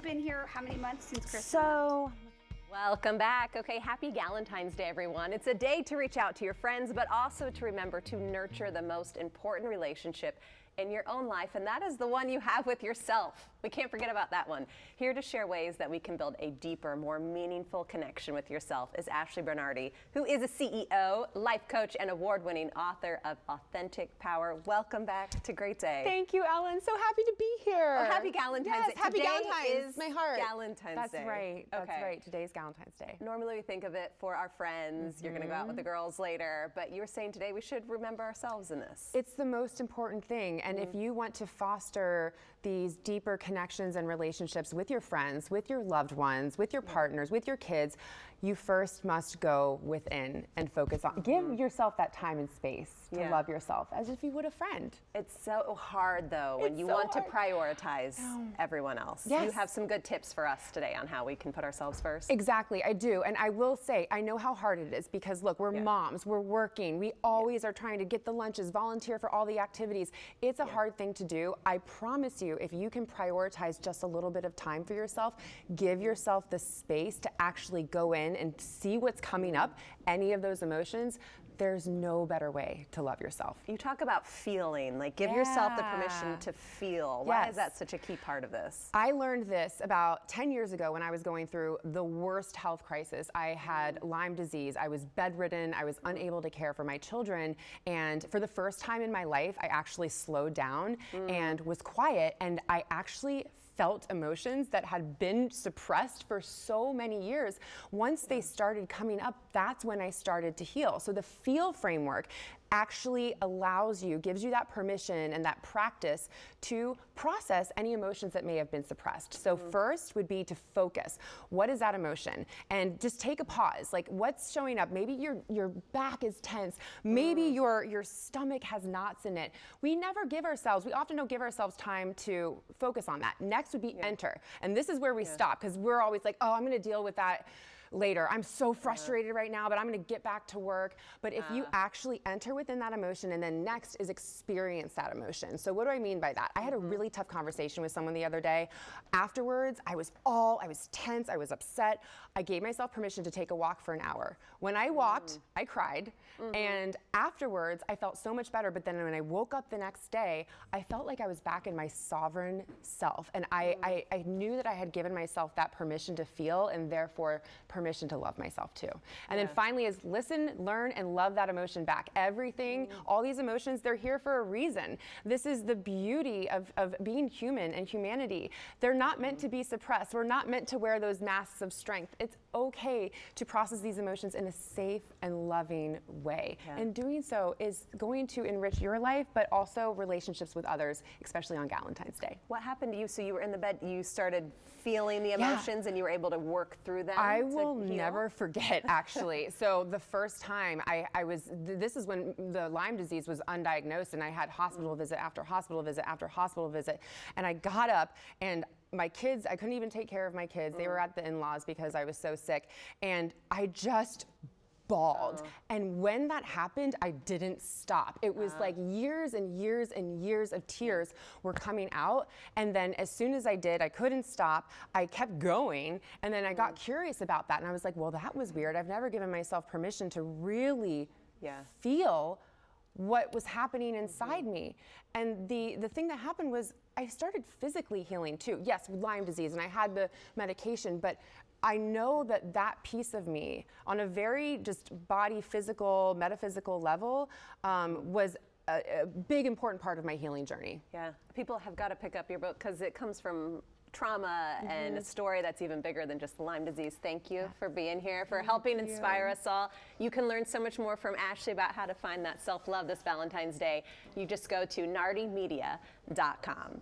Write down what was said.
you've been here how many months since Kristen? So, welcome back. Okay, happy Galentine's Day, everyone. It's a day to reach out to your friends, but also to remember to nurture the most important relationship in your own life, and that is the one you have with yourself. We can't forget about that one. Here to share ways that we can build a deeper, more meaningful connection with yourself is Ashley Bernardi, who is a CEO, life coach, and award-winning author of Authentic Power. Welcome back to Great Day. Thank you, Ellen. So happy to be here. Oh, happy Galentine's Day. Happy Today Galentine's. is my heart. Galentine's Day. That's right. That's okay. right. Today's Galentine's Day. Normally we think of it for our friends. You're going to go out with the girls later, but you were saying today we should remember ourselves in this. It's the most important thing, and if you want to foster these deeper connections and relationships with your friends, with your loved ones, with your partners, with your kids, you first must go within and focus on, give yourself that time and space to love yourself as if you would a friend. It's so hard though when you want to prioritize everyone else. Yes. You have some good tips for us today on how we can put ourselves first. Exactly, I do. And I will say, I know how hard it is because look, we're moms, we're working, we always are trying to get the lunches, volunteer for all the activities. It's a hard thing to do. I promise you, if you can prioritize just a little bit of time for yourself, give yourself the space to actually go in and see what's coming up, any of those emotions, there's no better way to love yourself. You talk about feeling, like give yourself the permission to feel. Why is that such a key part of this? I learned this about 10 years ago when I was going through the worst health crisis. I had Lyme disease, I was bedridden, I was unable to care for my children, and for the first time in my life, I actually slowed down and was quiet, and I actually felt emotions that had been suppressed for so many years. Once they started coming up, that's when I started to heal. So the feel framework actually allows you, gives you that permission and that practice to process any emotions that may have been suppressed. So first would be to focus. What is that emotion? And just take a pause. Like what's showing up? Maybe your back is tense. Maybe your stomach has knots in it. We often don't give ourselves time to focus on that. Next would be enter. And this is where we stop because we're always like, oh, I'm gonna deal with that later. I'm so frustrated right now, but I'm gonna get back to work. But if you actually enter within that emotion and then next is experience that emotion. So what do I mean by that? I had a really tough conversation with someone the other day. Afterwards, I was tense, I was upset. I gave myself permission to take a walk for an hour. When I walked, I cried. And afterwards, I felt so much better. But then when I woke up the next day, I felt like I was back in my sovereign self. And I knew that I had given myself that permission to feel and therefore permission to love myself too. And then finally is listen, learn, and love that emotion back. Everything, all these emotions, they're here for a reason. This is the beauty of being human and humanity. They're not meant to be suppressed. We're not meant to wear those masks of strength. It's okay to process these emotions in a safe and loving way. And doing so is going to enrich your life, but also relationships with others, especially on Galentine's Day. What happened to you? So you were in the bed, you started feeling the emotions and you were able to work through them? I will never forget, actually. So the first time this is when the Lyme disease was undiagnosed and I had hospital visit after hospital visit after hospital visit. And I got up and my kids, I couldn't even take care of my kids. They were at the in-laws because I was so sick. And I just bawled. And when that happened, I didn't stop. It was like years and years and years of tears were coming out. And then as soon as I did, I couldn't stop. I kept going. And then I got curious about that. And I was like, well, that was weird. I've never given myself permission to really feel what was happening inside me. And the thing that happened was I started physically healing too. Yes, with Lyme disease, and I had the medication, but I know that that piece of me on a very just body, physical, metaphysical level was a big important part of my healing journey. Yeah, people have got to pick up your book because it comes from trauma and a story that's even bigger than just Lyme disease. Thank you for being here, for helping inspire us all. You can learn so much more from Ashley about how to find that self-love this Valentine's Day. You just go to nardimedia.com.